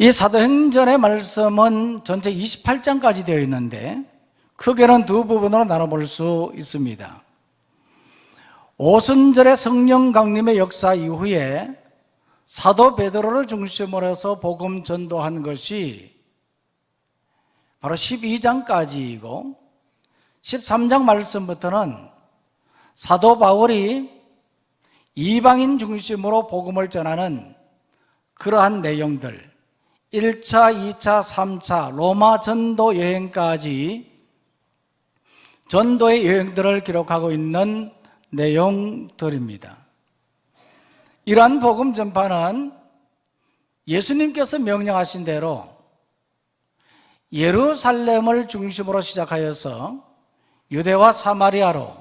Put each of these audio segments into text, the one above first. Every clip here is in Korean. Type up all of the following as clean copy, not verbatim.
이 사도행전의 말씀은 전체 28장까지 되어 있는데 크게는 두 부분으로 나눠볼 수 있습니다. 오순절의 성령 강림의 역사 이후에 사도 베드로를 중심으로 해서 복음 전도한 것이 바로 12장까지이고 13장 말씀부터는 사도 바울이 이방인 중심으로 복음을 전하는 그러한 내용들, 1차, 2차, 3차 로마 전도 여행까지 전도의 여행들을 기록하고 있는 내용들입니다. 이러한 복음 전파는 예수님께서 명령하신 대로 예루살렘을 중심으로 시작하여서 유대와 사마리아로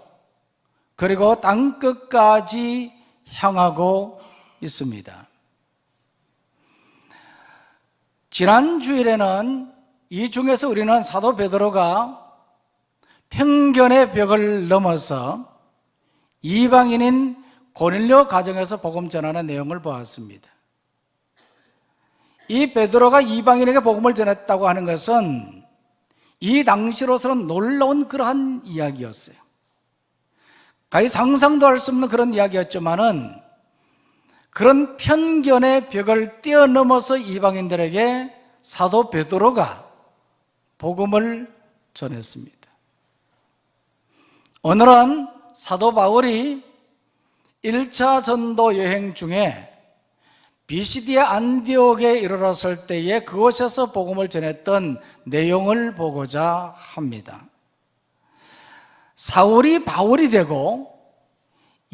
그리고 땅끝까지 향하고 있습니다. 지난 주일에는 이 중에서 우리는 사도 베드로가 편견의 벽을 넘어서 이방인인 고넬료 가정에서 복음 전하는 내용을 보았습니다. 이 베드로가 이방인에게 복음을 전했다고 하는 것은 이 당시로서는 놀라운 그러한 이야기였어요. 거의 상상도 할 수 없는 그런 이야기였지만은 그런 편견의 벽을 뛰어넘어서 이방인들에게 사도 베드로가 복음을 전했습니다. 오늘은 사도 바울이 1차 전도 여행 중에 비시디의 안디옥에 이르렀을 때에 그곳에서 복음을 전했던 내용을 보고자 합니다. 사울이 바울이 되고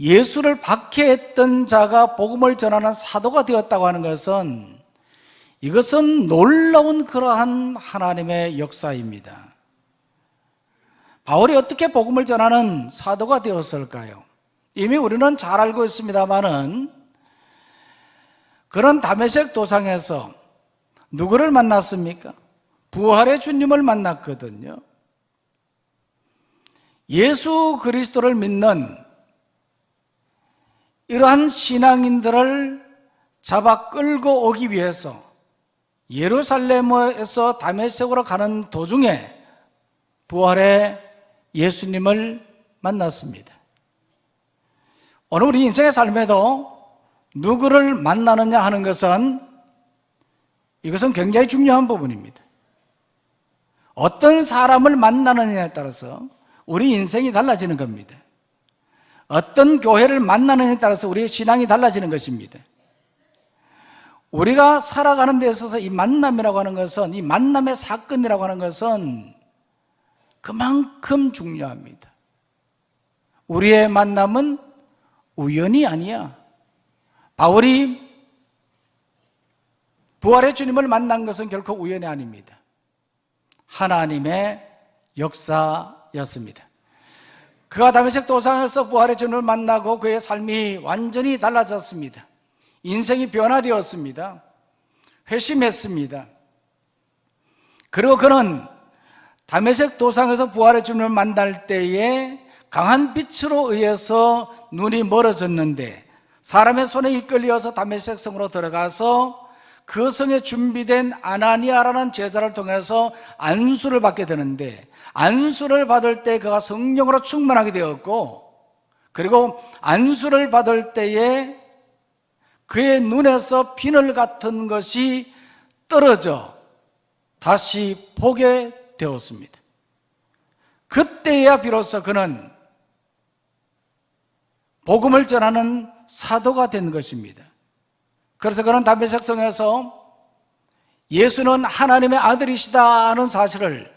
예수를 박해했던 자가 복음을 전하는 사도가 되었다고 하는 것은 이것은 놀라운 그러한 하나님의 역사입니다. 바울이 어떻게 복음을 전하는 사도가 되었을까요? 이미 우리는 잘 알고 있습니다만은 그런 다메섹 도상에서 누구를 만났습니까? 부활의 주님을 만났거든요. 예수 그리스도를 믿는 이러한 신앙인들을 잡아 끌고 오기 위해서 예루살렘에서 다메섹으로 가는 도중에 부활의 예수님을 만났습니다. 오늘 우리 인생의 삶에도 누구를 만나느냐 하는 것은 이것은 굉장히 중요한 부분입니다. 어떤 사람을 만나느냐에 따라서 우리 인생이 달라지는 겁니다. 어떤 교회를 만나느냐에 따라서 우리의 신앙이 달라지는 것입니다. 우리가 살아가는 데 있어서 이 만남이라고 하는 것은, 이 만남의 사건이라고 하는 것은 그만큼 중요합니다. 우리의 만남은 우연이 아니야. 바울이 부활의 주님을 만난 것은 결코 우연이 아닙니다. 하나님의 역사였습니다. 그가 다메섹 도상에서 부활의 주님을 만나고 그의 삶이 완전히 달라졌습니다. 인생이 변화되었습니다. 회심했습니다. 그리고 그는 다메섹 도상에서 부활의 주님을 만날 때에 강한 빛으로 의해서 눈이 멀어졌는데 사람의 손에 이끌려서 다메섹 성으로 들어가서 그 성에 준비된 아나니아라는 제자를 통해서 안수를 받게 되는데, 안수를 받을 때 그가 성령으로 충만하게 되었고, 그리고 안수를 받을 때에 그의 눈에서 비늘 같은 것이 떨어져 다시 보게 되었습니다. 그때야 비로소 그는 복음을 전하는 사도가 된 것입니다. 그래서 그는 다메섹 성에서 예수는 하나님의 아들이시다 하는 사실을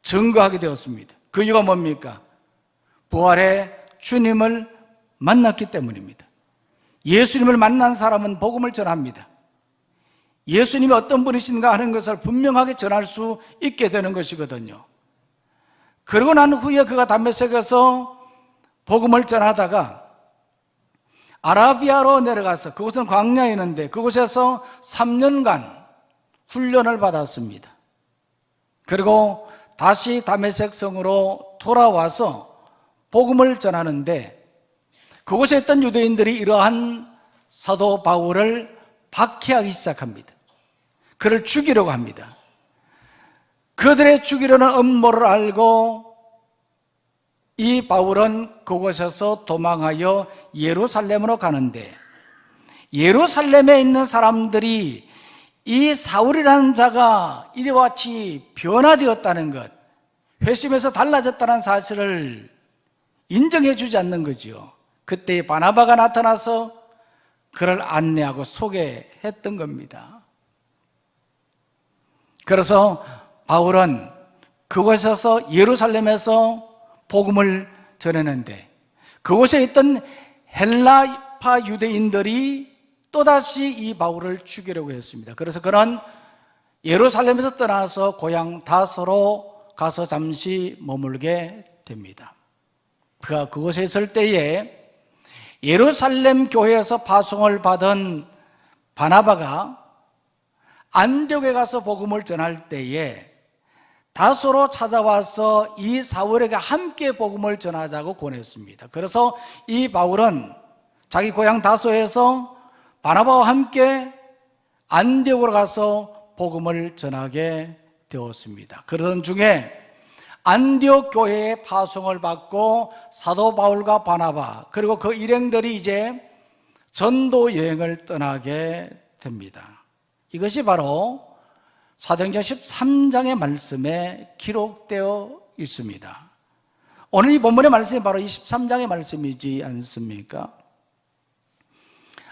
증거하게 되었습니다. 그 이유가 뭡니까? 부활의 주님을 만났기 때문입니다. 예수님을 만난 사람은 복음을 전합니다. 예수님이 어떤 분이신가 하는 것을 분명하게 전할 수 있게 되는 것이거든요. 그러고 난 후에 그가 다메섹에서 복음을 전하다가 아라비아로 내려가서, 그곳은 광야에 있는데 그곳에서 3년간 훈련을 받았습니다. 그리고 다시 다메섹 성으로 돌아와서 복음을 전하는데, 그곳에 있던 유대인들이 이러한 사도 바울을 박해하기 시작합니다. 그를 죽이려고 합니다. 그들의 죽이려는 음모를 알고 이 바울은 그곳에서 도망하여 예루살렘으로 가는데, 예루살렘에 있는 사람들이 이 사울이라는 자가 이와 같이 변화되었다는 것, 회심에서 달라졌다는 사실을 인정해 주지 않는 거죠. 그때 바나바가 나타나서 그를 안내하고 소개했던 겁니다. 그래서 바울은 그곳에서 예루살렘에서 복음을 전했는데, 그곳에 있던 헬라파 유대인들이 또다시 이 바울을 죽이려고 했습니다. 그래서 그는 예루살렘에서 떠나서 고향 다소로 가서 잠시 머물게 됩니다. 그가 그곳에 있을 때에 예루살렘 교회에서 파송을 받은 바나바가 안디옥에 가서 복음을 전할 때에 다소로 찾아와서 이 사울에게 함께 복음을 전하자고 권했습니다. 그래서 이 바울은 자기 고향 다소에서 바나바와 함께 안디옥으로 가서 복음을 전하게 되었습니다. 그러던 중에 안디옥 교회의 파송을 받고 사도 바울과 바나바 그리고 그 일행들이 이제 전도 여행을 떠나게 됩니다. 이것이 바로 사도행전 13장의 말씀에 기록되어 있습니다. 오늘 이 본문의 말씀이 바로 이 13장의 말씀이지 않습니까?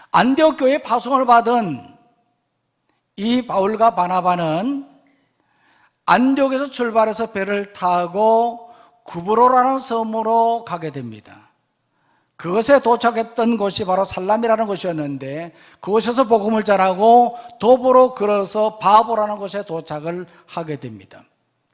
안디옥 교회의 파송을 받은 이 바울과 바나바는 안디옥에서 출발해서 배를 타고 구브로라는 섬으로 가게 됩니다. 그것에 도착했던 곳이 바로 살람이라는 곳이었는데, 그곳에서 복음을 전하고 도보로 걸어서 바보라는 곳에 도착을 하게 됩니다.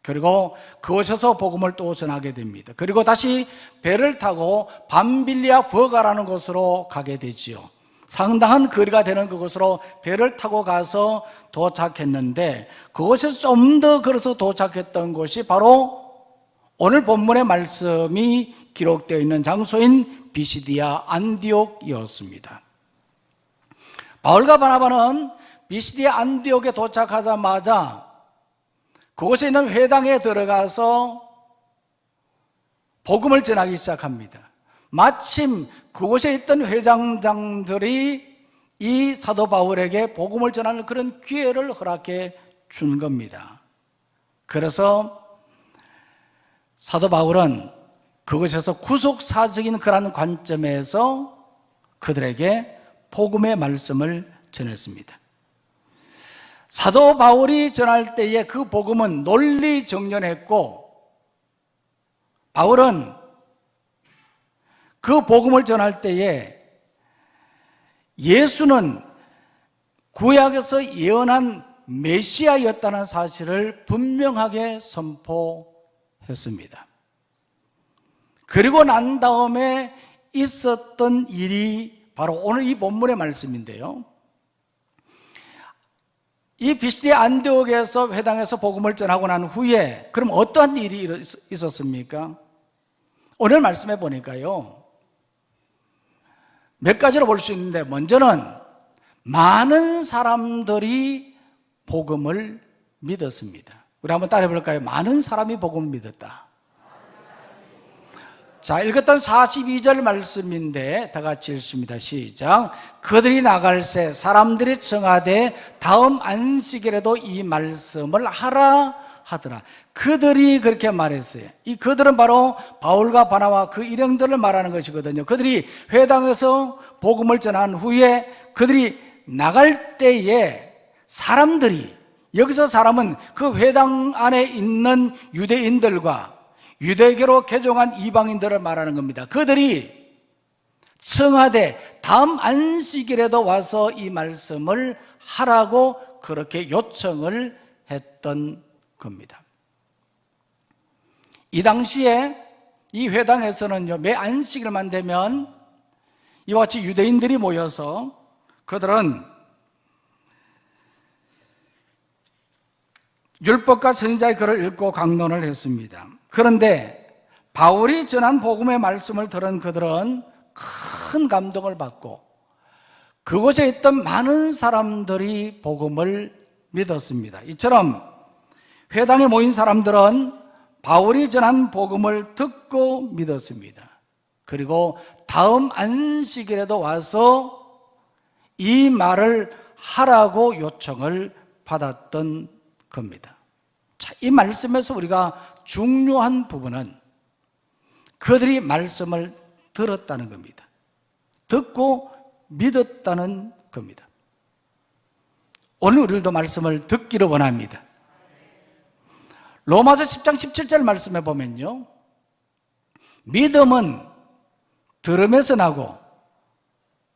그리고 그곳에서 복음을 또 전하게 됩니다. 그리고 다시 배를 타고 밤빌리아 버가라는 곳으로 가게 되지요. 상당한 거리가 되는 그곳으로 배를 타고 가서 도착했는데, 그곳에서 좀 더 걸어서 도착했던 곳이 바로 오늘 본문의 말씀이 기록되어 있는 장소인 비시디아 안디옥이었습니다. 바울과 바나바는 비시디아 안디옥에 도착하자마자 그곳에 있는 회당에 들어가서 복음을 전하기 시작합니다. 마침 그곳에 있던 회장장들이 이 사도 바울에게 복음을 전하는 그런 기회를 허락해 준 겁니다. 그래서 사도 바울은 그것에서 구속사적인 그런 관점에서 그들에게 복음의 말씀을 전했습니다. 사도 바울이 전할 때에 그 복음은 논리정연했고, 바울은 그 복음을 전할 때에 예수는 구약에서 예언한 메시아였다는 사실을 분명하게 선포했습니다. 그리고 난 다음에 있었던 일이 바로 오늘 이 본문의 말씀인데요. 이 비시디아 안디옥에서 회당에서 복음을 전하고 난 후에 그럼 어떠한 일이 있었습니까? 오늘 말씀해 보니까요, 몇 가지로 볼 수 있는데, 먼저는 많은 사람들이 복음을 믿었습니다. 우리 한번 따라해 볼까요? 많은 사람이 복음을 믿었다. 자, 읽었던 42절 말씀인데 다 같이 읽습니다. 시작. 그들이 나갈새 사람들이 청하되 다음 안식일에도 이 말씀을 하라 하더라. 그들이 그렇게 말했어요. 이 그들은 바로 바울과 바나바 그 일행들을 말하는 것이거든요. 그들이 회당에서 복음을 전한 후에 그들이 나갈 때에 사람들이, 여기서 사람은 그 회당 안에 있는 유대인들과 유대교로 개종한 이방인들을 말하는 겁니다. 그들이 청하되 다음 안식일에도 와서 이 말씀을 하라고 그렇게 요청을 했던 겁니다. 이 당시에 이 회당에서는요, 매 안식일만 되면 이와 같이 유대인들이 모여서 그들은 율법과 선지자의 글을 읽고 강론을 했습니다. 그런데 바울이 전한 복음의 말씀을 들은 그들은 큰 감동을 받고 그곳에 있던 많은 사람들이 복음을 믿었습니다. 이처럼 회당에 모인 사람들은 바울이 전한 복음을 듣고 믿었습니다. 그리고 다음 안식일에도 와서 이 말을 하라고 요청을 받았던 겁니다. 자, 이 말씀에서 우리가 중요한 부분은 그들이 말씀을 들었다는 겁니다. 듣고 믿었다는 겁니다. 오늘 우리도 말씀을 듣기를 원합니다. 로마서 10장 17절 말씀에 보면요, 믿음은 들음에서 나고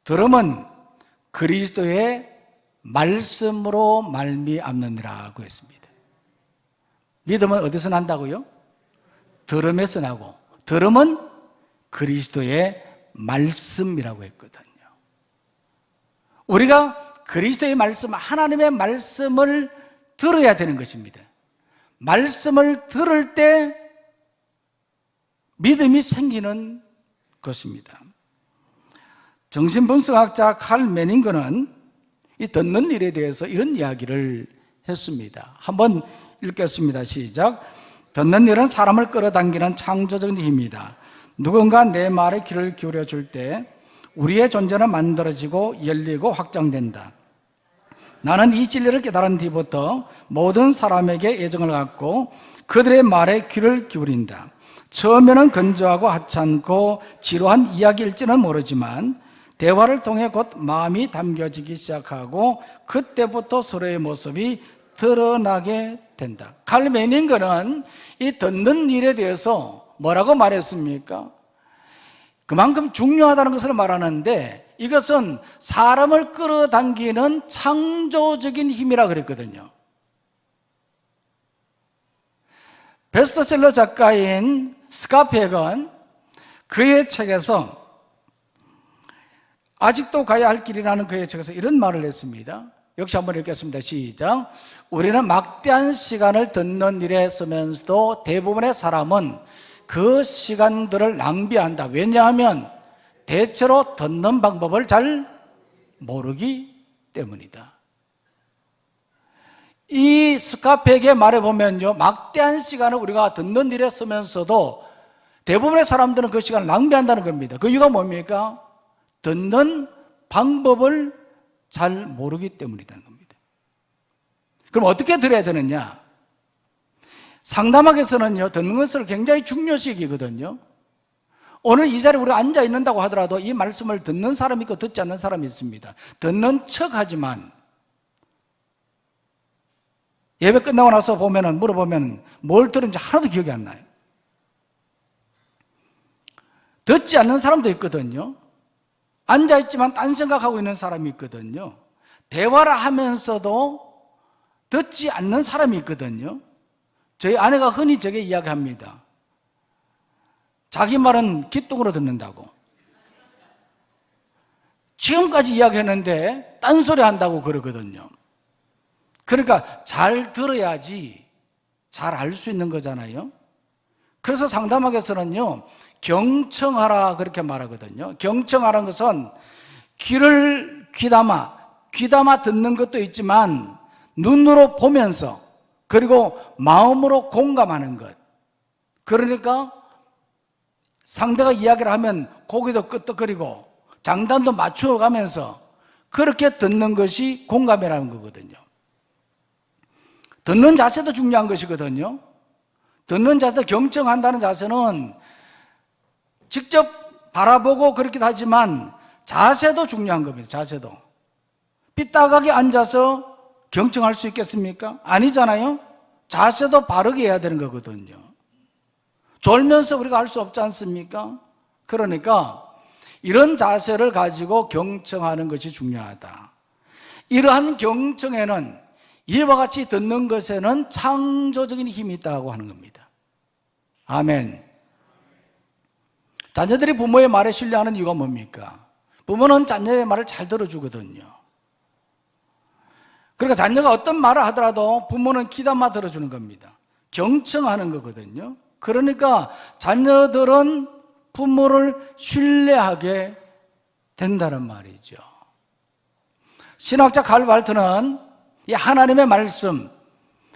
들음은 그리스도의 말씀으로 말미암느니라고 했습니다. 믿음은 어디서 난다고요? 들음에서 나고 들음은 그리스도의 말씀이라고 했거든요. 우리가 그리스도의 말씀, 하나님의 말씀을 들어야 되는 것입니다. 말씀을 들을 때 믿음이 생기는 것입니다. 정신분석학자 칼 메닝거는 이 듣는 일에 대해서 이런 이야기를 했습니다. 한번 읽겠습니다. 시작. 듣는 일은 사람을 끌어당기는 창조적인 힘이다. 누군가 내 말에 귀를 기울여 줄 때 우리의 존재는 만들어지고 열리고 확장된다. 나는 이 진리를 깨달은 뒤부터 모든 사람에게 애정을 갖고 그들의 말에 귀를 기울인다. 처음에는 건조하고 하찮고 지루한 이야기일지는 모르지만 대화를 통해 곧 마음이 담겨지기 시작하고 그때부터 서로의 모습이 드러나게 된다. 칼 메닝거는 이 듣는 일에 대해서 뭐라고 말했습니까? 그만큼 중요하다는 것을 말하는데 이것은 사람을 끌어당기는 창조적인 힘이라 그랬거든요. 베스트셀러 작가인 스카펙은 그의 책에서 아직도 가야 할 길이라는 그의 책에서 이런 말을 했습니다. 역시 한번 읽겠습니다. 시작. 우리는 막대한 시간을 듣는 일에 쓰면서도 대부분의 사람은 그 시간들을 낭비한다. 왜냐하면 대체로 듣는 방법을 잘 모르기 때문이다. 이 스카펙의 말에 보면요, 막대한 시간을 우리가 듣는 일에 쓰면서도 대부분의 사람들은 그 시간을 낭비한다는 겁니다. 그 이유가 뭡니까? 듣는 방법을 잘 모르기 때문이라는 겁니다. 그럼 어떻게 들어야 되느냐? 상담학에서는요, 듣는 것을 굉장히 중요시 여기거든요. 오늘 이 자리에 우리가 앉아 있는다고 하더라도 이 말씀을 듣는 사람이 있고 듣지 않는 사람이 있습니다. 듣는 척 하지만 예배 끝나고 나서 물어보면 뭘 들은지 하나도 기억이 안 나요. 듣지 않는 사람도 있거든요. 앉아있지만 딴 생각하고 있는 사람이 있거든요. 대화를 하면서도 듣지 않는 사람이 있거든요. 저희 아내가 흔히 저게 이야기합니다. 자기 말은 귓등으로 듣는다고. 지금까지 이야기했는데 딴소리 한다고 그러거든요. 그러니까 잘 들어야지 잘 알 수 있는 거잖아요. 그래서 상담학에서는요, 경청하라 그렇게 말하거든요. 경청하라는 것은 귀담아 듣는 것도 있지만 눈으로 보면서 그리고 마음으로 공감하는 것. 그러니까 상대가 이야기를 하면 고개도 끄덕거리고 장단도 맞추어가면서 그렇게 듣는 것이 공감이라는 거거든요. 듣는 자세도 중요한 것이거든요. 듣는 자세, 경청한다는 자세는 직접 바라보고 그렇기도 하지만 자세도 중요한 겁니다. 자세도. 삐딱하게 앉아서 경청할 수 있겠습니까? 아니잖아요. 자세도 바르게 해야 되는 거거든요. 졸면서 우리가 할 수 없지 않습니까? 그러니까 이런 자세를 가지고 경청하는 것이 중요하다. 이러한 경청에는 이와 같이 듣는 것에는 창조적인 힘이 있다고 하는 겁니다. 아멘. 자녀들이 부모의 말에 신뢰하는 이유가 뭡니까? 부모는 자녀의 말을 잘 들어주거든요. 그러니까 자녀가 어떤 말을 하더라도 부모는 귀담아 들어주는 겁니다. 경청하는 거거든요. 그러니까 자녀들은 부모를 신뢰하게 된다는 말이죠. 신학자 칼 발트는 이 하나님의 말씀,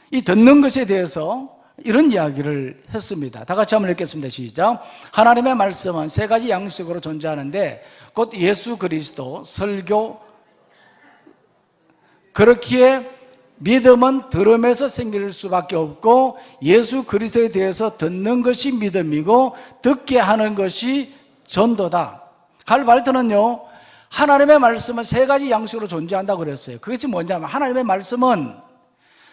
이 듣는 것에 대해서 이런 이야기를 했습니다. 다 같이 한번 읽겠습니다. 시작. 하나님의 말씀은 세 가지 양식으로 존재하는데 곧 예수 그리스도, 설교, 그렇기에 믿음은 들음에서 생길 수밖에 없고 예수 그리스도에 대해서 듣는 것이 믿음이고 듣게 하는 것이 전도다. 갈발트는요, 하나님의 말씀은 세 가지 양식으로 존재한다고 그랬어요. 그것이 뭐냐면 하나님의 말씀은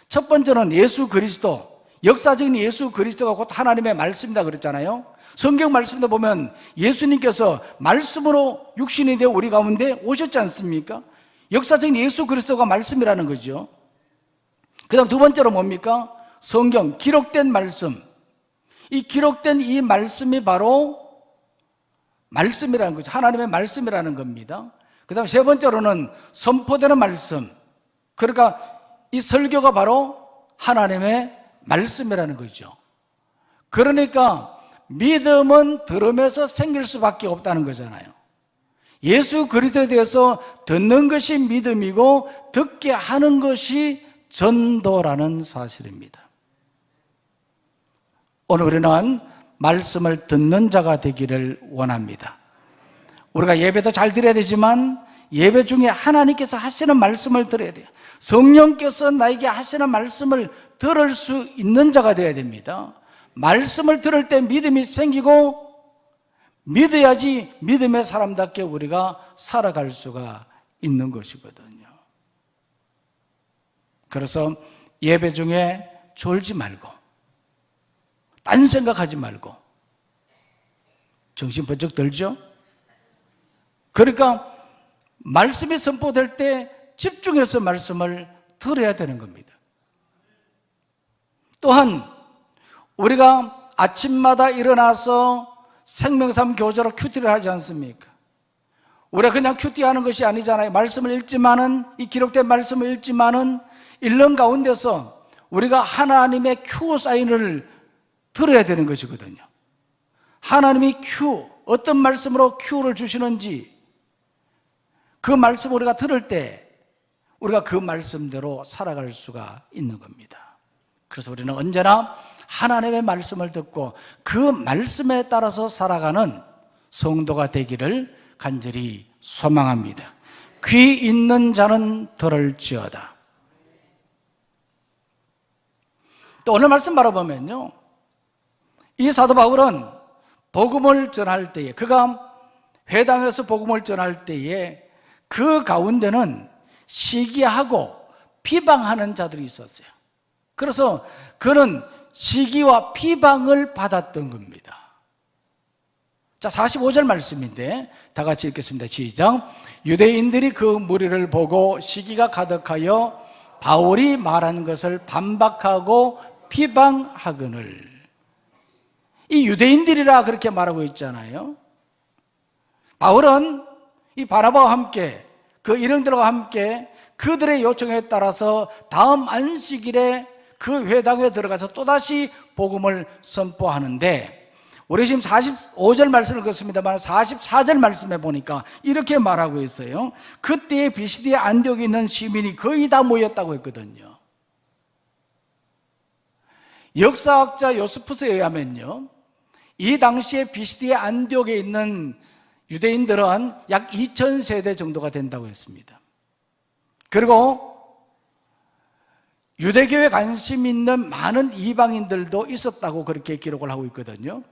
첫 번째는 예수 그리스도, 역사적인 예수 그리스도가 곧 하나님의 말씀이다 그랬잖아요. 성경 말씀에 보면 예수님께서 말씀으로 육신이 되어 우리 가운데 오셨지 않습니까? 역사적인 예수 그리스도가 말씀이라는 거죠. 그 다음 두 번째로 뭡니까? 성경, 기록된 말씀. 이 기록된 이 말씀이 바로 말씀이라는 거죠. 하나님의 말씀이라는 겁니다. 그 다음 세 번째로는 선포되는 말씀. 그러니까 이 설교가 바로 하나님의 말씀이라는 거죠. 그러니까 믿음은 들음에서 생길 수밖에 없다는 거잖아요. 예수 그리스도에 대해서 듣는 것이 믿음이고 듣게 하는 것이 전도라는 사실입니다. 오늘 우리는 말씀을 듣는 자가 되기를 원합니다. 우리가 예배도 잘 드려야 되지만 예배 중에 하나님께서 하시는 말씀을 들어야 돼요. 성령께서 나에게 하시는 말씀을 들을 수 있는 자가 되어야 됩니다. 말씀을 들을 때 믿음이 생기고 믿어야지 믿음의 사람답게 우리가 살아갈 수가 있는 것이거든요. 그래서 예배 중에 졸지 말고 딴 생각하지 말고 정신 번쩍 들죠? 그러니까 말씀이 선포될 때 집중해서 말씀을 들어야 되는 겁니다. 또한 우리가 아침마다 일어나서 생명삼 교제로 큐티를 하지 않습니까? 우리가 그냥 큐티하는 것이 아니잖아요. 말씀을 읽지만은, 이 기록된 말씀을 읽지만은 읽는 가운데서 우리가 하나님의 큐 사인을 들어야 되는 것이거든요. 하나님이 어떤 말씀으로 큐를 주시는지 그 말씀을 우리가 들을 때 우리가 그 말씀대로 살아갈 수가 있는 겁니다. 그래서 우리는 언제나 하나님의 말씀을 듣고 그 말씀에 따라서 살아가는 성도가 되기를 간절히 소망합니다. 귀 있는 자는 들을지어다. 또 오늘 말씀 바라보면요, 이 사도 바울은 복음을 전할 때에, 그가 회당에서 복음을 전할 때에 그 가운데는 시기하고 비방하는 자들이 있었어요. 그래서 그는 시기와 비방을 받았던 겁니다. 자, 45절 말씀인데 다 같이 읽겠습니다. 시작. 유대인들이 그 무리를 보고 시기가 가득하여 바울이 말한 것을 반박하고 비방하거늘. 이 유대인들이라 그렇게 말하고 있잖아요. 바울은 이 바나바와 함께 그 일행들과 함께 그들의 요청에 따라서 다음 안식일에 그 회당에 들어가서 또다시 복음을 선포하는데, 우리 지금 45절 말씀을 읽었습니다만 44절 말씀에 보니까 이렇게 말하고 있어요. 그때에 비시디에 안디옥에 있는 시민이 거의 다 모였다고 했거든요. 역사학자 요스푸스에 의하면요, 이 당시에 비시디에 안디옥에 있는 유대인들은 약 2000세대 정도가 된다고 했습니다. 그리고 유대교에 관심 있는 많은 이방인들도 있었다고 그렇게 기록을 하고 있거든요.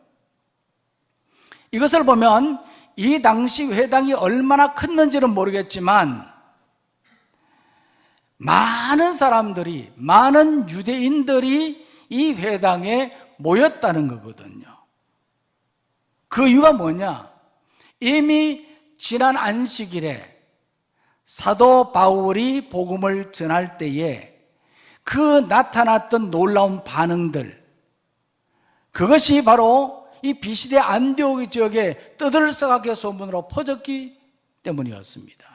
이것을 보면 이 당시 회당이 얼마나 컸는지는 모르겠지만 많은 사람들이, 많은 유대인들이 이 회당에 모였다는 거거든요. 그 이유가 뭐냐? 이미 지난 안식일에 사도 바울이 복음을 전할 때에 그 나타났던 놀라운 반응들, 그것이 바로 이 비시대 안디옥 지역에 떠들썩하게 소문으로 퍼졌기 때문이었습니다.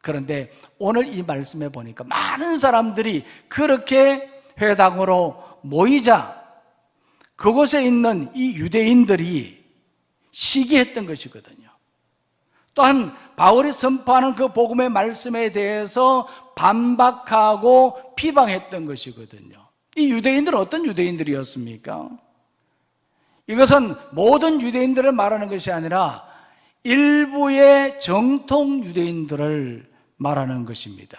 그런데 오늘 이 말씀에 보니까 많은 사람들이 그렇게 회당으로 모이자 그곳에 있는 이 유대인들이 시기했던 것이거든요. 또한 바울이 선포하는 그 복음의 말씀에 대해서 반박하고 비방했던 것이거든요. 이 유대인들은 어떤 유대인들이었습니까? 이것은 모든 유대인들을 말하는 것이 아니라 일부의 정통 유대인들을 말하는 것입니다.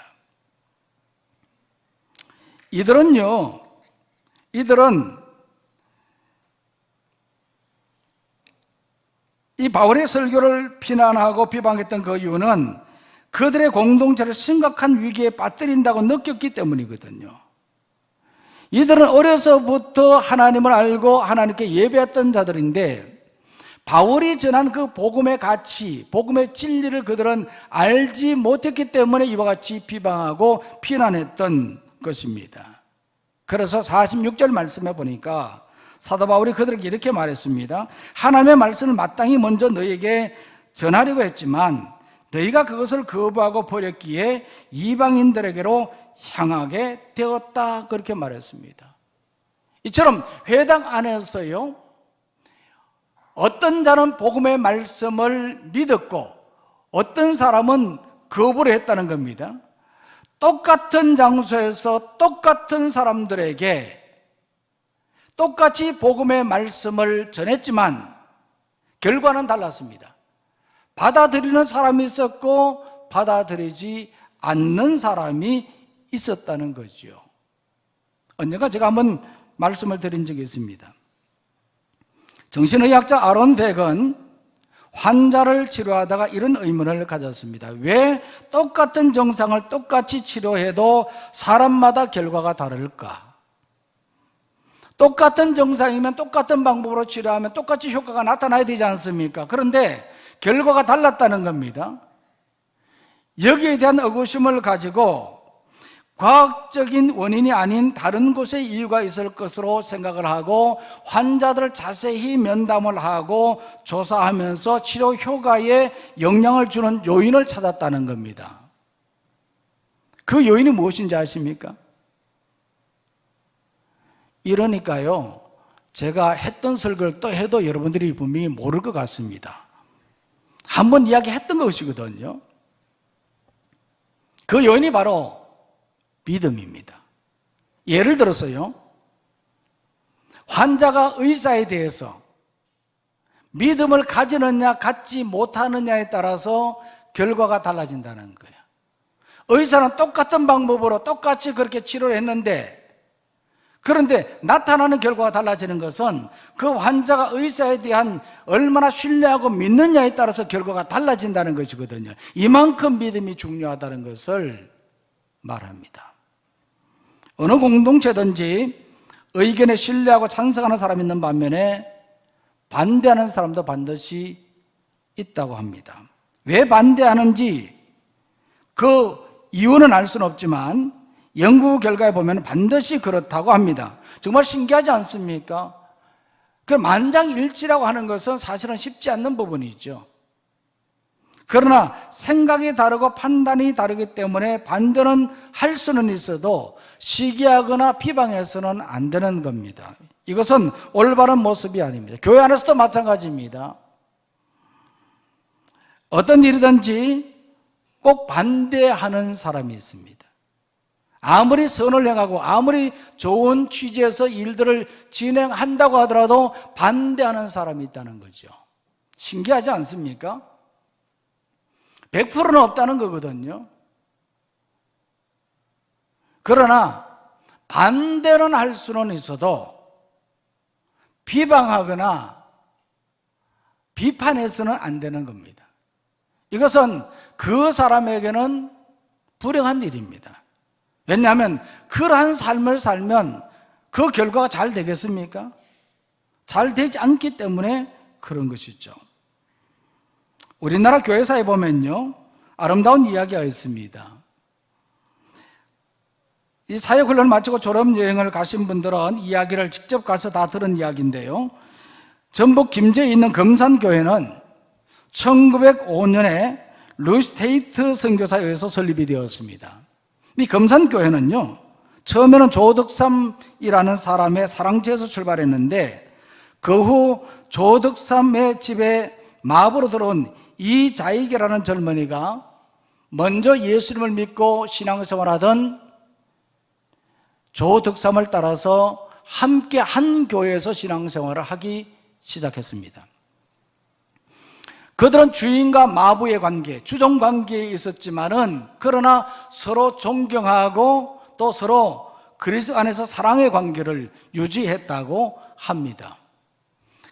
이들은 이 바울의 설교를 비난하고 비방했던 그 이유는 그들의 공동체를 심각한 위기에 빠뜨린다고 느꼈기 때문이거든요. 이들은 어려서부터 하나님을 알고 하나님께 예배했던 자들인데 바울이 전한 그 복음의 가치, 복음의 진리를 그들은 알지 못했기 때문에 이와 같이 비방하고 비난했던 것입니다. 그래서 46절 말씀에 보니까 사도 바울이 그들에게 이렇게 말했습니다. 하나님의 말씀을 마땅히 먼저 너희에게 전하려고 했지만 너희가 그것을 거부하고 버렸기에 이방인들에게로 향하게 되었다, 그렇게 말했습니다. 이처럼 회당 안에서요, 어떤 자는 복음의 말씀을 믿었고 어떤 사람은 거부를 했다는 겁니다. 똑같은 장소에서 똑같은 사람들에게 똑같이 복음의 말씀을 전했지만 결과는 달랐습니다. 받아들이는 사람이 있었고 받아들이지 않는 사람이 있었다는 거죠. 언젠가 제가 한번 말씀을 드린 적이 있습니다. 정신의학자 아론 벡은 환자를 치료하다가 이런 의문을 가졌습니다. 왜 똑같은 증상을 똑같이 치료해도 사람마다 결과가 다를까? 똑같은 증상이면 똑같은 방법으로 치료하면 똑같이 효과가 나타나야 되지 않습니까? 그런데 결과가 달랐다는 겁니다. 여기에 대한 의구심을 가지고 과학적인 원인이 아닌 다른 곳에 이유가 있을 것으로 생각을 하고 환자들을 자세히 면담을 하고 조사하면서 치료 효과에 영향을 주는 요인을 찾았다는 겁니다. 그 요인이 무엇인지 아십니까? 이러니까요, 제가 했던 설교를 또 해도 여러분들이 분명히 모를 것 같습니다. 한번 이야기했던 것이거든요. 그 요인이 바로 믿음입니다. 예를 들어서요, 환자가 의사에 대해서 믿음을 가지느냐 갖지 못하느냐에 따라서 결과가 달라진다는 거예요. 의사는 똑같은 방법으로 똑같이 그렇게 치료를 했는데, 그런데 나타나는 결과가 달라지는 것은 그 환자가 의사에 대한 얼마나 신뢰하고 믿느냐에 따라서 결과가 달라진다는 것이거든요. 이만큼 믿음이 중요하다는 것을 말합니다. 어느 공동체든지 의견에 신뢰하고 찬성하는 사람이 있는 반면에 반대하는 사람도 반드시 있다고 합니다. 왜 반대하는지 그 이유는 알 수는 없지만 연구 결과에 보면 반드시 그렇다고 합니다. 정말 신기하지 않습니까? 그 만장일치라고 하는 것은 사실은 쉽지 않는 부분이죠. 그러나 생각이 다르고 판단이 다르기 때문에 반대는 할 수는 있어도 시기하거나 비방해서는 안 되는 겁니다. 이것은 올바른 모습이 아닙니다. 교회 안에서도 마찬가지입니다. 어떤 일이든지 꼭 반대하는 사람이 있습니다. 아무리 선을 행하고 아무리 좋은 취지에서 일들을 진행한다고 하더라도 반대하는 사람이 있다는 거죠. 신기하지 않습니까? 100%는 없다는 거거든요. 그러나 반대는 할 수는 있어도 비방하거나 비판해서는 안 되는 겁니다. 이것은 그 사람에게는 불행한 일입니다. 왜냐하면 그러한 삶을 살면 그 결과가 잘 되겠습니까? 잘 되지 않기 때문에 그런 것이죠. 우리나라 교회사에 보면요, 아름다운 이야기가 있습니다. 이 사역훈련을 마치고 졸업여행을 가신 분들은 이야기를 직접 가서 다 들은 이야기인데요, 전북 김제에 있는 금산교회는 1905년에 루이스 테이트 선교사에 의해서 설립이 되었습니다. 이 금산교회는요, 처음에는 조덕삼이라는 사람의 사랑제에서 출발했는데 그 후 조덕삼의 집에 마부로 들어온 이자익이라는 젊은이가 먼저 예수님을 믿고 신앙생활하던 조덕삼을 따라서 함께 한 교회에서 신앙생활을 하기 시작했습니다. 그들은 주인과 마부의 관계, 주종관계에 있었지만은 그러나 서로 존경하고 또 서로 그리스도 안에서 사랑의 관계를 유지했다고 합니다.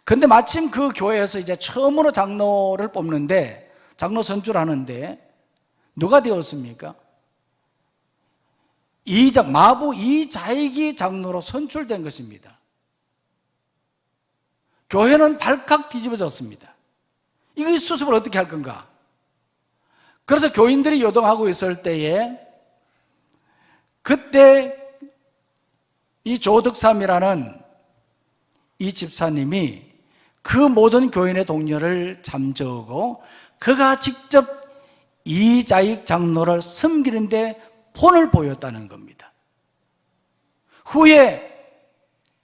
그런데 마침 그 교회에서 이제 처음으로 장로를 뽑는데, 장로 선출을 하는데 누가 되었습니까? 마부 이자익이 장로로 선출된 것입니다. 교회는 발칵 뒤집어졌습니다. 이거 수습을 어떻게 할 건가? 그래서 교인들이 요동하고 있을 때에 그때 이 조덕삼이라는 이 집사님이 그 모든 교인의 동료를 잠재우고 그가 직접 이자익 장로를 섬기는데 본을 보였다는 겁니다. 후에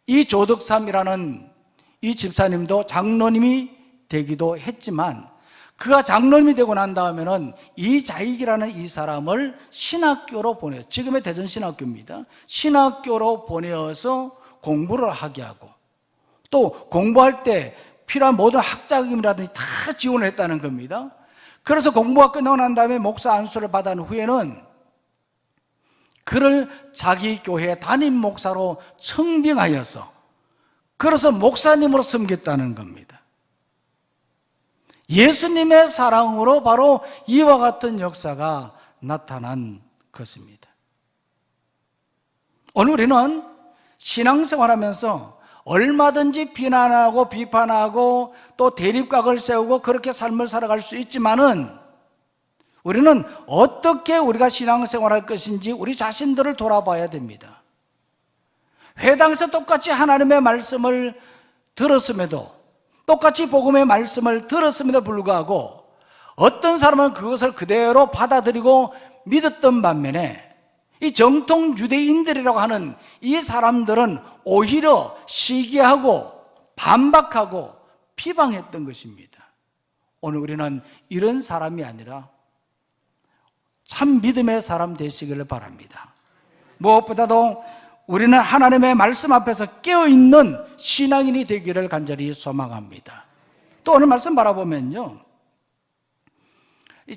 이 조덕삼이라는 이 집사님도 장로님이 되기도 했지만 그가 장로님이 되고 난 다음에는 이자익이라는 이 사람을 신학교로 보내요. 지금의 대전신학교입니다. 신학교로 보내어서 공부를 하게 하고 또 공부할 때 필요한 모든 학자금이라든지 다 지원을 했다는 겁니다. 그래서 공부가 끝나고 난 다음에 목사 안수를 받은 후에는 그를 자기 교회 담임 목사로 청빙하여서 그래서 목사님으로 섬겼다는 겁니다. 예수님의 사랑으로 바로 이와 같은 역사가 나타난 것입니다. 오늘 우리는 신앙생활하면서 얼마든지 비난하고 비판하고 또 대립각을 세우고 그렇게 삶을 살아갈 수 있지만은 우리는 어떻게 우리가 신앙생활할 것인지 우리 자신들을 돌아봐야 됩니다. 회당에서 똑같이 하나님의 말씀을 들었음에도 똑같이 복음의 말씀을 들었음에도 불구하고 어떤 사람은 그것을 그대로 받아들이고 믿었던 반면에 이 정통 유대인들이라고 하는 이 사람들은 오히려 시기하고 반박하고 비방했던 것입니다. 오늘 우리는 이런 사람이 아니라 참 믿음의 사람 되시기를 바랍니다. 무엇보다도 우리는 하나님의 말씀 앞에서 깨어있는 신앙인이 되기를 간절히 소망합니다. 또 오늘 말씀 바라보면요,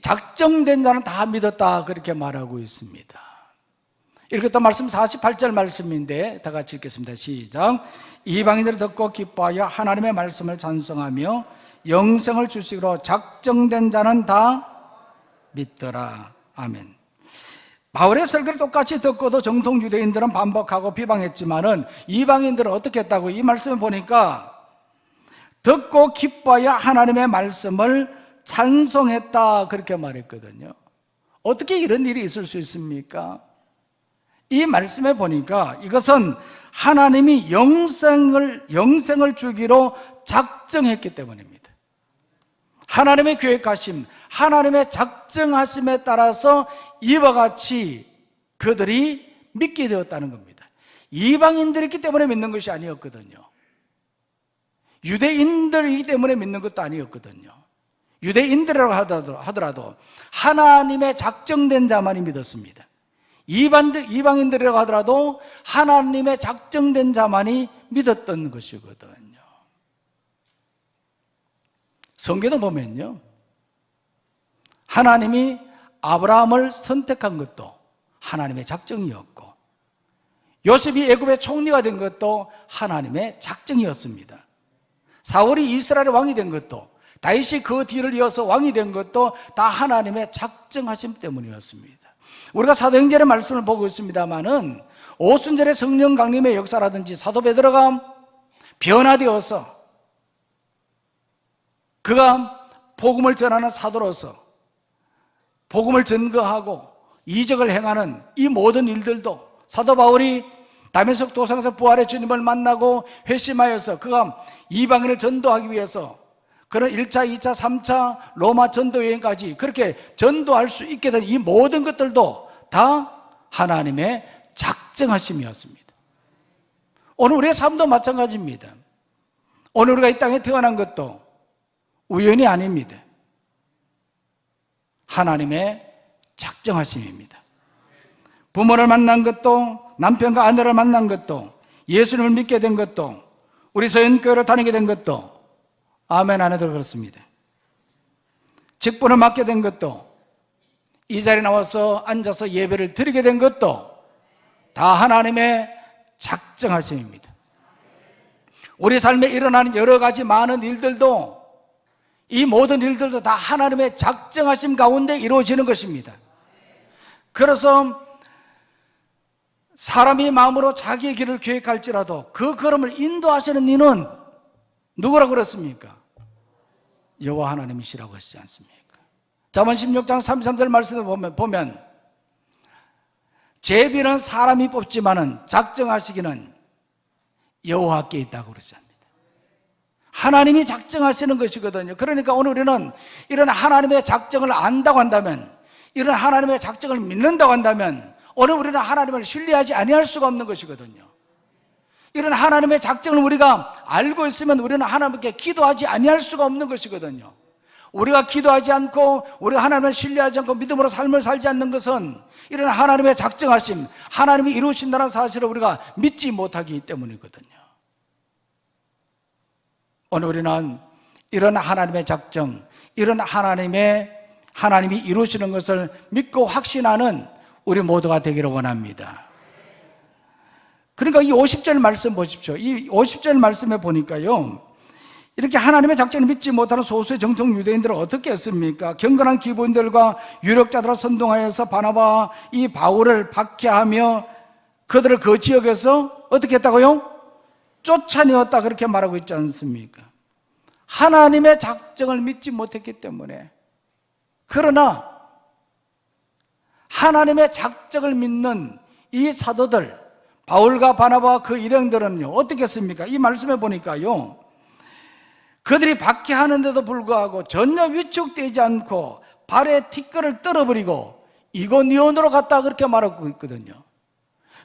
작정된 자는 다 믿었다 그렇게 말하고 있습니다. 읽었던 말씀 48절 말씀인데 다 같이 읽겠습니다. 시작. 이방인들이 듣고 기뻐하여 하나님의 말씀을 찬송하며 영생을 주시기로 작정된 자는 다 믿더라. 아멘. 바울의 설교를 똑같이 듣고도 정통 유대인들은 반박하고 비방했지만은 이방인들은 어떻게 했다고? 이 말씀을 보니까 듣고 기뻐하여 하나님의 말씀을 찬송했다 그렇게 말했거든요. 어떻게 이런 일이 있을 수 있습니까? 이 말씀에 보니까 이것은 하나님이 영생을 주기로 작정했기 때문입니다. 하나님의 계획하심, 하나님의 작정하심에 따라서 이와 같이 그들이 믿게 되었다는 겁니다. 이방인들이기 때문에 믿는 것이 아니었거든요. 유대인들이기 때문에 믿는 것도 아니었거든요. 유대인들이라고 하더라도 하나님의 작정된 자만이 믿었습니다. 이방인들이라고 하더라도 하나님의 작정된 자만이 믿었던 것이거든요. 성경을 보면요, 하나님이 아브라함을 선택한 것도 하나님의 작정이었고 요셉이 애굽의 총리가 된 것도 하나님의 작정이었습니다. 사울이 이스라엘의 왕이 된 것도 다윗이 그 뒤를 이어서 왕이 된 것도 다 하나님의 작정하심 때문이었습니다. 우리가 사도행전의 말씀을 보고 있습니다마는 오순절의 성령 강림의 역사라든지 사도 베드로가 변화되어서 그가 복음을 전하는 사도로서 복음을 전거하고 이적을 행하는 이 모든 일들도 사도 바울이 다메섹 도상에서 부활의 주님을 만나고 회심하여서 그가 이방인을 전도하기 위해서 그런 1차, 2차, 3차 로마 전도 여행까지 그렇게 전도할 수 있게 된 이 모든 것들도 다 하나님의 작정하심이었습니다. 오늘 우리의 삶도 마찬가지입니다. 오늘 우리가 이 땅에 태어난 것도 우연이 아닙니다. 하나님의 작정하심입니다. 부모를 만난 것도, 남편과 아내를 만난 것도, 예수님을 믿게 된 것도, 우리 서연교회를 다니게 된 것도, 아멘 안 해도 그렇습니다. 직분을 맡게 된 것도, 이 자리에 나와서 앉아서 예배를 드리게 된 것도 다 하나님의 작정하심입니다. 우리 삶에 일어나는 여러 가지 많은 일들도, 이 모든 일들도 다 하나님의 작정하심 가운데 이루어지는 것입니다. 그래서 사람이 마음으로 자기의 길을 계획할지라도 그 걸음을 인도하시는 이는 누구라고 그랬습니까? 여호와 하나님이시라고 하시지 않습니까? 잠언 16장 33절 말씀을 보면 제비는 사람이 뽑지만은 작정하시기는 여호와께 있다고 그러셨습니다. 하나님이 작정하시는 것이거든요. 그러니까 오늘 우리는 이런 하나님의 작정을 안다고 한다면, 이런 하나님의 작정을 믿는다고 한다면 오늘 우리는 하나님을 신뢰하지 아니할 수가 없는 것이거든요. 이런 하나님의 작정을 우리가 알고 있으면 우리는 하나님께 기도하지 아니할 수가 없는 것이거든요. 우리가 기도하지 않고, 우리가 하나님을 신뢰하지 않고 믿음으로 삶을 살지 않는 것은 이런 하나님의 작정하심, 하나님이 이루신다는 사실을 우리가 믿지 못하기 때문이거든요. 오늘 우리는 이런 하나님의 작정, 이런 하나님이 이루시는 것을 믿고 확신하는 우리 모두가 되기를 원합니다. 그러니까 이 50절 말씀 보십시오. 이 50절 말씀에 보니까요, 이렇게 하나님의 작정을 믿지 못하는 소수의 정통 유대인들은 어떻게 했습니까? 경건한 기본들과 유력자들을 선동하여서 바나바와 이 바울을 박해하며 그들을 그 지역에서 어떻게 했다고요? 쫓아내었다, 그렇게 말하고 있지 않습니까? 하나님의 작정을 믿지 못했기 때문에. 그러나 하나님의 작정을 믿는 이 사도들, 바울과 바나바와 그 일행들은요, 어떻게 했습니까? 이 말씀에 보니까요, 그들이 박해하는데도 불구하고 전혀 위축되지 않고 발에 티끌을 떨어버리고 이고니온으로 갔다, 그렇게 말하고 있거든요.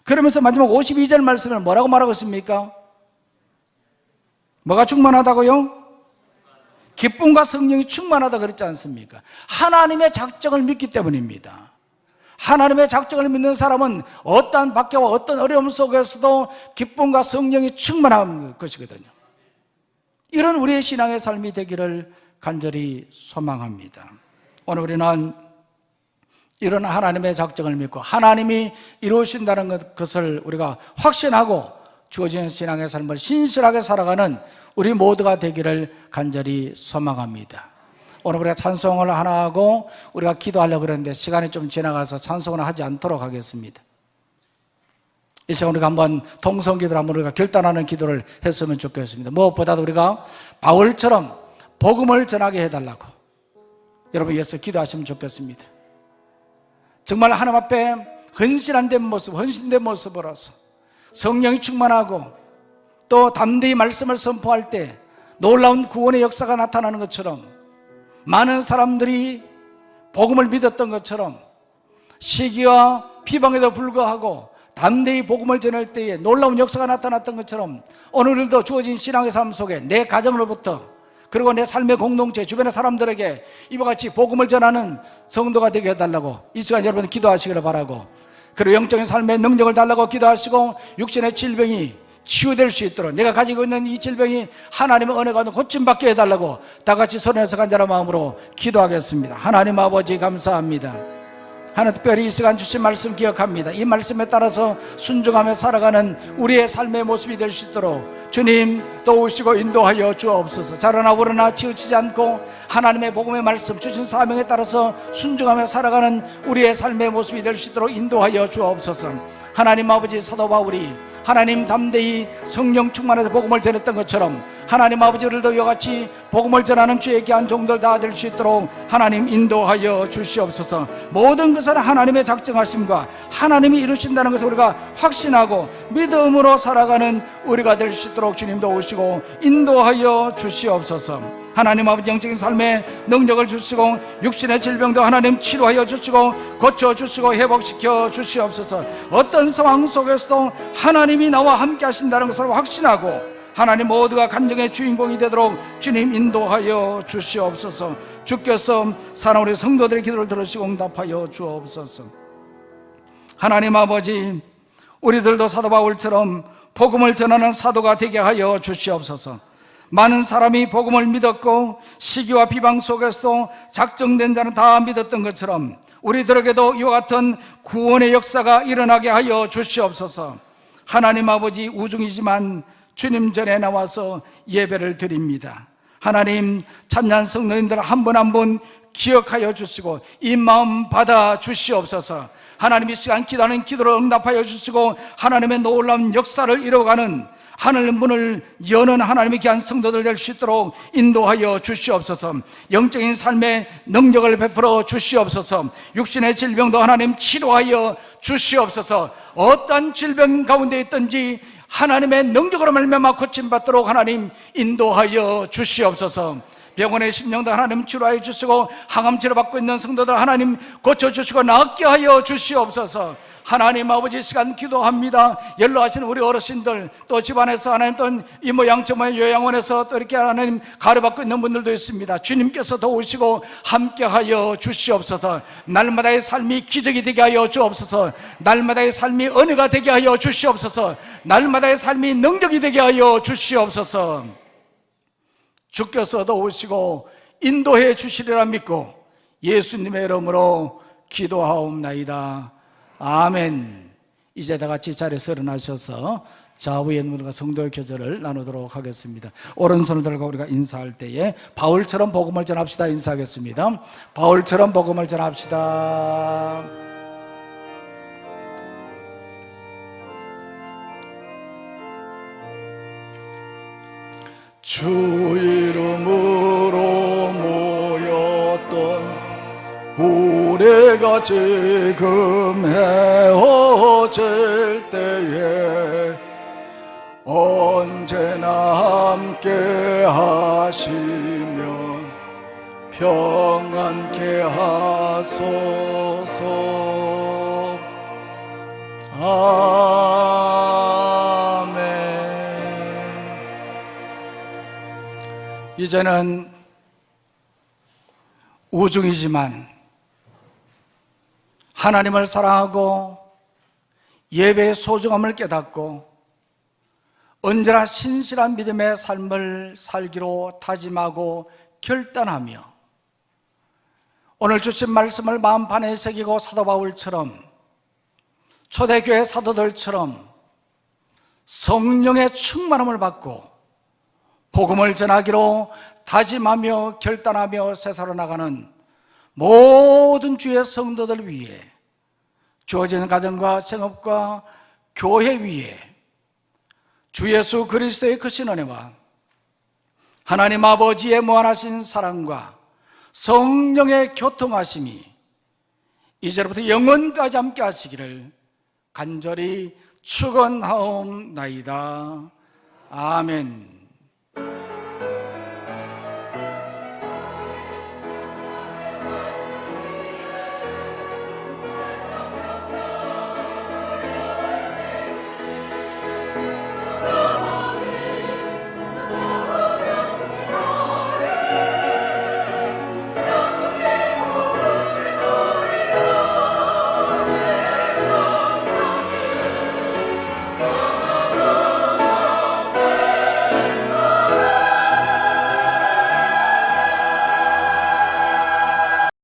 그러면서 마지막 52절 말씀을 뭐라고 말하고 있습니까? 뭐가 충만하다고요? 기쁨과 성령이 충만하다 그랬지 않습니까? 하나님의 작정을 믿기 때문입니다. 하나님의 작정을 믿는 사람은 어떠한 박해와 어떤 어려움 속에서도 기쁨과 성령이 충만한 것이거든요. 이런 우리의 신앙의 삶이 되기를 간절히 소망합니다. 오늘 우리는 이런 하나님의 작정을 믿고 하나님이 이루신다는 것을 우리가 확신하고 주어진 신앙의 삶을 신실하게 살아가는 우리 모두가 되기를 간절히 소망합니다. 오늘 우리가 찬송을 하나 하고 우리가 기도하려고 그랬는데 시간이 좀 지나가서 찬송을 하지 않도록 하겠습니다. 이 시간 우리가 한번 통성기도를 한번 우리가 결단하는 기도를 했으면 좋겠습니다. 무엇보다도 우리가 바울처럼 복음을 전하게 해달라고 여러분 위해서 기도하시면 좋겠습니다. 정말 하나님 앞에 헌신된 모습으로서 성령이 충만하고 또 담대히 말씀을 선포할 때 놀라운 구원의 역사가 나타나는 것처럼, 많은 사람들이 복음을 믿었던 것처럼 시기와 비방에도 불구하고 담대히 복음을 전할 때에 놀라운 역사가 나타났던 것처럼 오늘도 주어진 신앙의 삶 속에 내 가정으로부터, 그리고 내 삶의 공동체 주변의 사람들에게 이와 같이 복음을 전하는 성도가 되게 해달라고 이 시간 여러분 기도하시기를 바라고, 그리고 영적인 삶의 능력을 달라고 기도하시고 육신의 질병이 치유될 수 있도록, 내가 가지고 있는 이 질병이 하나님의 은혜가 고침받게 해달라고 다 같이 손에서 간절한 마음으로 기도하겠습니다. 하나님 아버지 감사합니다. 하나님 특별히 이 시간 주신 말씀 기억합니다. 이 말씀에 따라서 순종하며 살아가는 우리의 삶의 모습이 될 수 있도록 주님 도우시고 인도하여 주옵소서. 자라나 우러나 치우치지 않고 하나님의 복음의 말씀 주신 사명에 따라서 순종하며 살아가는 우리의 삶의 모습이 될 수 있도록 인도하여 주옵소서. 하나님 아버지, 사도 바울이 하나님 담대히 성령 충만해서 복음을 전했던 것처럼 하나님 아버지, 우리도 이와 같이 복음을 전하는 주의 귀한 종들 다 될 수 있도록 하나님 인도하여 주시옵소서. 모든 것은 하나님의 작정하심과 하나님이 이루신다는 것을 우리가 확신하고 믿음으로 살아가는 우리가 될 수 있도록 주님 도우시고 인도하여 주시옵소서. 하나님 아버지, 영적인 삶에 능력을 주시고 육신의 질병도 하나님 치료하여 주시고 고쳐주시고 회복시켜 주시옵소서. 어떤 상황 속에서도 하나님이 나와 함께 하신다는 것을 확신하고 하나님 모두가 간증의 주인공이 되도록 주님 인도하여 주시옵소서. 주께서 사랑하는 우리 성도들의 기도를 들으시고 응답하여 주옵소서. 하나님 아버지, 우리들도 사도 바울처럼 복음을 전하는 사도가 되게 하여 주시옵소서. 많은 사람이 복음을 믿었고 시기와 비방 속에서도 작정된 자는 다 믿었던 것처럼 우리들에게도 이와 같은 구원의 역사가 일어나게 하여 주시옵소서. 하나님 아버지, 우중이지만 주님 전에 나와서 예배를 드립니다. 하나님, 참여한 성도님들 한 분 한 분 기억하여 주시고 이 마음 받아 주시옵소서. 하나님, 이 시간 기도하는 기도를 응답하여 주시고 하나님의 놀라운 역사를 이뤄가는 하늘 문을 여는 하나님의 귀한 성도들 될 수 있도록 인도하여 주시옵소서. 영적인 삶의 능력을 베풀어 주시옵소서. 육신의 질병도 하나님 치료하여 주시옵소서. 어떠한 질병 가운데 있든지 하나님의 능력으로 말미암아 고침받도록 하나님 인도하여 주시옵소서. 병원의 심령도 하나님 치료하여 주시고 항암 치료받고 있는 성도들 하나님 고쳐주시고 낫게 하여 주시옵소서. 하나님 아버지, 시간 기도합니다. 연로하신 우리 어르신들, 또 집안에서 하나님, 또 이모 양처모의 요양원에서 또 이렇게 하나님 가려받고 있는 분들도 있습니다. 주님께서 도우시고 함께하여 주시옵소서. 날마다의 삶이 기적이 되게 하여 주옵소서. 날마다의 삶이 은혜가 되게 하여 주시옵소서. 날마다의 삶이 능력이 되게 하여 주시옵소서. 주께서 도우시고 인도해 주시리라 믿고 예수님의 이름으로 기도하옵나이다. 아멘. 이제 다 같이 자리에서 일어나셔서 좌우의 문과 성도의 교제를 나누도록 하겠습니다. 오른손을 들고 우리가 인사할 때에 바울처럼 복음을 전합시다 인사하겠습니다. 바울처럼 복음을 전합시다. 주 이름으로 모였던 우리가 지금 헤어질 때에 언제나 함께 하시며 평안케 하소서. 아멘. 이제는 우중이지만 하나님을 사랑하고 예배의 소중함을 깨닫고 언제나 신실한 믿음의 삶을 살기로 다짐하고 결단하며 오늘 주신 말씀을 마음판에 새기고 사도 바울처럼 초대교회 사도들처럼 성령의 충만함을 받고 복음을 전하기로 다짐하며 결단하며 세상으로 나가는 모든 주의 성도들 위해 주어지는 가정과 생업과 교회 위에 주 예수 그리스도의 크신 은혜와 하나님 아버지의 무한하신 사랑과 성령의 교통하심이 이제부터 영원까지 함께 하시기를 간절히 축원하옵나이다. 아멘.